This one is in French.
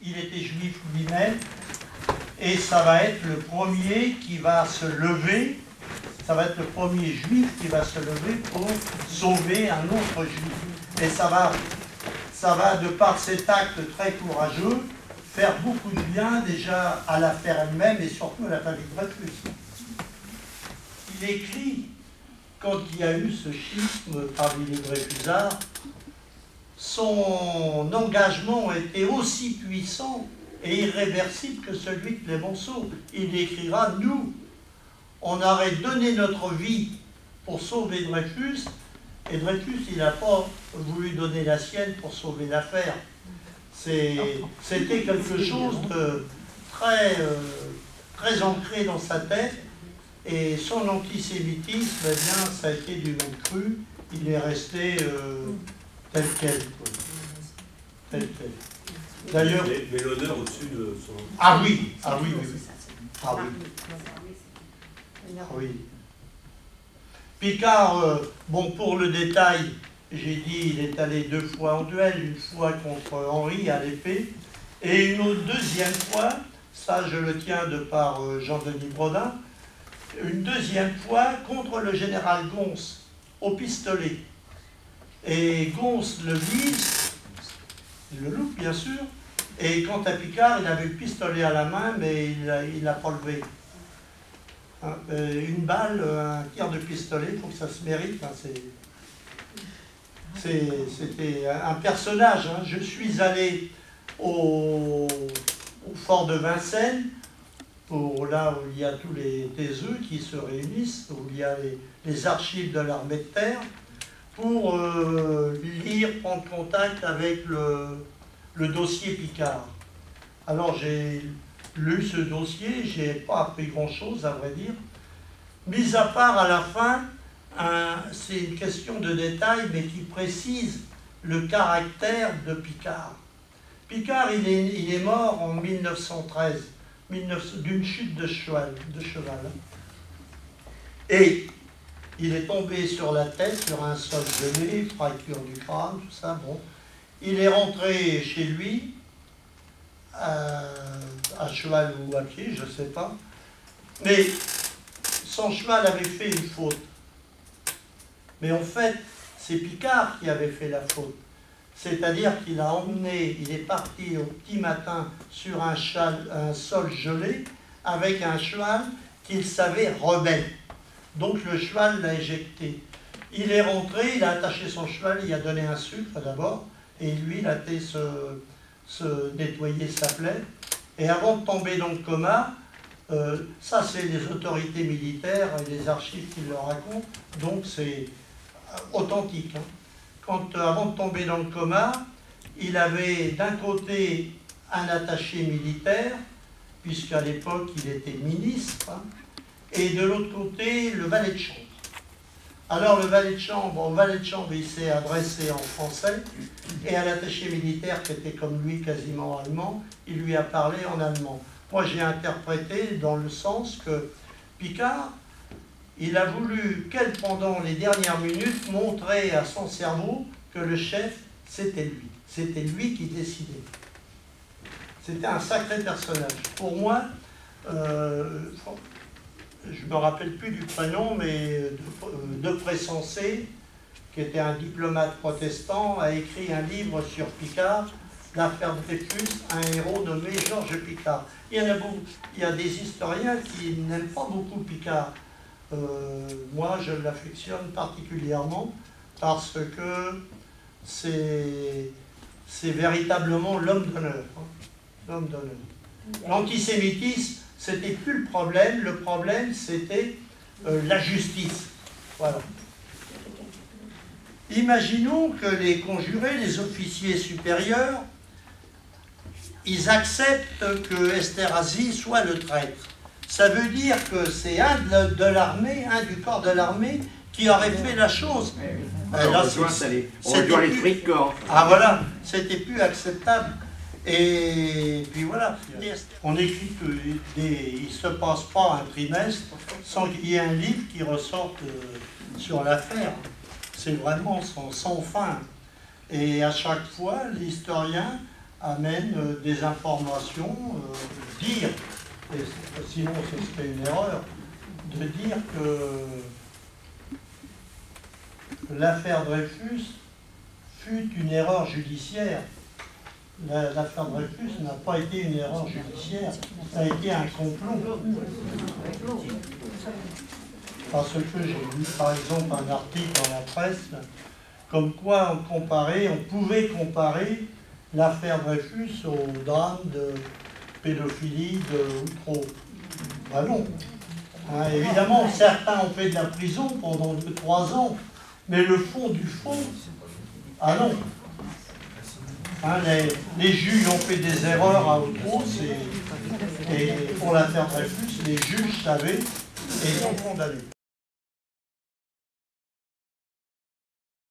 il était juif lui-même, et ça va être le premier qui va se lever, ça va être le premier juif qui va se lever pour sauver un autre juif. Et ça va, de par cet acte très courageux, faire beaucoup de bien déjà à l'affaire elle-même et surtout à la famille Dreyfus. Il écrit, quand il y a eu ce schisme parmi les Dreyfusards, son engagement était aussi puissant et irréversible que celui de Clémenceau. Il écrira, nous, on aurait donné notre vie pour sauver Dreyfus, et Dreyfus, il n'a pas voulu donner la sienne pour sauver l'affaire. C'était quelque chose de très ancré dans sa tête, et son antisémitisme, eh bien, ça a été du même cru, il est resté tel quel. Tel quel. D'ailleurs, mais l'honneur au-dessus de son... Ah oui, ah oui, oui. Ah oui. Ah oui. Picard, bon, pour le détail, j'ai dit, il est allé 2 fois en duel, une fois contre Henri à l'épée, et une autre deuxième fois, ça je le tiens de par Jean-Denis Brodin, une deuxième fois contre le général Gons, au pistolet. Et Gons le vise, il le loupe bien sûr, et quant à Picard, il avait le pistolet à la main, mais il l'a pas levé. Une balle, un tir de pistolet, il faut que ça se mérite. Hein, c'était un personnage. Hein. Je suis allé au fort de Vincennes, là où il y a tous les taiseux qui se réunissent, où il y a les archives de l'armée de terre, pour lire, prendre contact avec le dossier Picard. Alors j'ai lu ce dossier, je n'ai pas appris grand-chose, à vrai dire. Mis à part, à la fin, c'est une question de détail, mais qui précise le caractère de Picard. Picard, il est mort en 1913, d'une chute de cheval. Et il est tombé sur la tête, sur un sol gelé, fracture du crâne, tout ça, bon. Il est rentré chez lui, à cheval ou à pied, je ne sais pas. Mais son cheval avait fait une faute. Mais en fait, c'est Picard qui avait fait la faute. C'est-à-dire qu'il a emmené, il est parti au petit matin sur un sol gelé avec un cheval qu'il savait rebelle. Donc le cheval l'a éjecté. Il est rentré, il a attaché son cheval, il a donné un sucre d'abord, et lui, il a été se nettoyer sa plaie. Et avant de tomber dans le coma, ça c'est les autorités militaires et les archives qui le racontent, donc c'est authentique. Hein. Avant de tomber dans le coma, il avait d'un côté un attaché militaire, puisqu'à l'époque il était ministre, hein, et de l'autre côté le valet de chambre. Alors le valet de chambre, il s'est adressé en français, et à l'attaché militaire, qui était comme lui quasiment allemand, il lui a parlé en allemand. Moi j'ai interprété dans le sens que Picard, il a voulu, pendant les dernières minutes, montrer à son cerveau que le chef, c'était lui. C'était lui qui décidait. C'était un sacré personnage. Pour moi, je ne me rappelle plus du prénom, mais Depré Sensé, qui était un diplomate protestant, a écrit un livre sur Picard, l'affaire Dreyfus, un héros nommé Georges Picard. Il y a des historiens qui n'aiment pas beaucoup Picard. Moi, je l'affectionne particulièrement parce que c'est véritablement l'homme d'honneur. Hein, l'homme d'honneur. L'antisémitisme, c'était plus le problème c'était la justice. Voilà. Imaginons que les conjurés, les officiers supérieurs, ils acceptent que Esterhazy soit le traître. Ça veut dire que c'est un de l'armée, un du corps de l'armée, qui aurait fait la chose. Là, ah voilà, c'était plus acceptable. Et puis voilà, on écrit qu'il ne se passe pas un trimestre sans qu'il y ait un livre qui ressorte sur l'affaire. C'est vraiment sans fin. Et à chaque fois, l'historien amène des informations, dire, et sinon ce serait une erreur, de dire que l'affaire Dreyfus fut une erreur judiciaire. L'affaire Dreyfus n'a pas été une erreur judiciaire, ça a été un complot. Parce que j'ai lu par exemple un article dans la presse, comme quoi on pouvait comparer l'affaire Dreyfus au drame de pédophilie de Outreau. Ben non. Hein, évidemment, certains ont fait de la prison pendant 2-3 ans, mais le fond du fond, ah non. Hein, les juges ont fait des erreurs à Outreau, et pour l'affaire Dreyfus, les juges savaient et ils ont condamné.